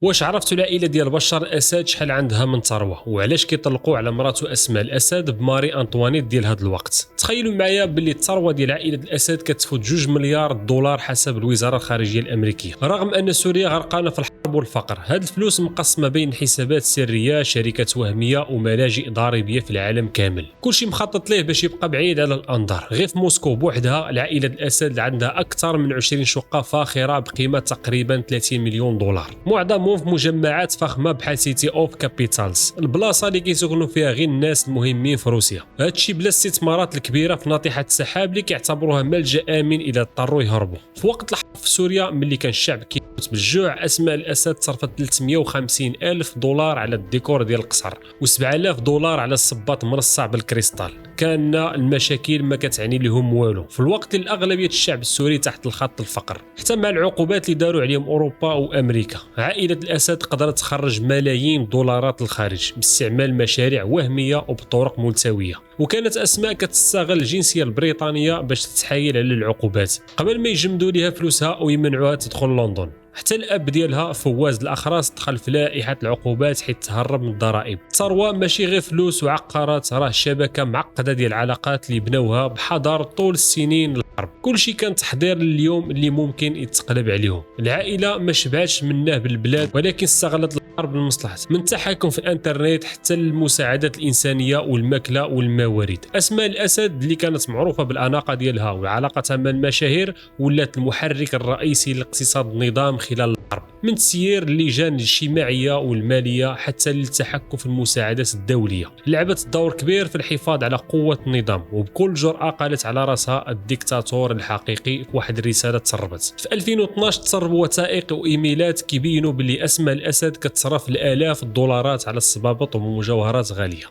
واش عرفتوا العائله ديال بشار الاسد شحال عندها من ثروه وعلاش كيطلقوا على مراته اسماء الاسد بماري انطوانيت ديال هذا الوقت؟ تخيلوا معايا باللي الثروه ديال عائله الاسد كتفوت 2 مليار دولار حسب الوزاره الخارجيه الامريكيه، رغم ان سوريا غرقانه في الحرب والفقر. هاد الفلوس مقسمه بين حسابات سريه، شركات وهميه وملاجئ ضريبيه في العالم كامل، كلشي مخطط ليه باش يبقى بعيد على الانظار. غير في موسكو بوحدها العائله الاسد عندها اكثر من 20 شقه فاخره بقيمه تقريبا 30 مليون دولار، معظمهم في مجمعات فخمه بحال سيتي اوف كابيتالز، البلاصه اللي كيسكنوا فيها غير الناس المهمين في روسيا. هادشي بلا الاستثمارات الكبيره في ناطحه السحاب اللي كيعتبروها ملجا امن اذا اضطروا يهربوا. في وقت الحرب في سوريا ملي كان الشعب كيموت بالجوع، اسماء الاسد صرفت 350 الف دولار على الديكور ديال القصر و7000 دولار على الصباط مرصع بالكريستال. كان المشاكل ما كتعني لهم والو في الوقت اللي اغلبيه الشعب السوري تحت الخط الفقر. حتى مع العقوبات اللي داروا عليهم اوروبا وامريكا، عائله الاسد قدرت تخرج ملايين دولارات للخارج باستعمال مشاريع وهميه وبطرق ملتويه. وكانت اسماء كتستغل الجنسيه البريطانيه باش تتحايل على العقوبات قبل ما يجمدوا لها فلوسها ويمنعوها تدخل لندن. حتى الاب ديالها فواز الاخراس دخل في لائحه العقوبات حيت تهرب من الضرائب. الثروه ماشي غير فلوس وعقارات، راه شبكه معقده ديال العلاقات اللي بنوها بحذر طول السنين الحرب. كلشي كان تحضير لليوم اللي ممكن يتقلب عليهم. العائله ما شبعتش منه بالبلاد، ولكن استغلت الحرب لمصلحتها، من التحكم في الانترنت حتى المساعدات الانسانيه والماكله والموارد. اسماء الاسد اللي كانت معروفه بالاناقه ديالها وعلاقتها مع المشاهير ولات المحرك الرئيسي لاقتصاد النظام خلال الحرب، من تسيير اللجان الاجتماعيه والماليه حتى للتحكم في المساعدات الدوليه. لعبت دور كبير في الحفاظ على قوه النظام، وبكل جرأه قالت على راسها الديكتاتور الحقيقي. واحد الرساله تسربت في 2012، تسربوا وثائق وايميلات كيبينوا باللي اسماء الاسد كتصرف الالاف الدولارات على الصبابط ومجوهرات غاليه.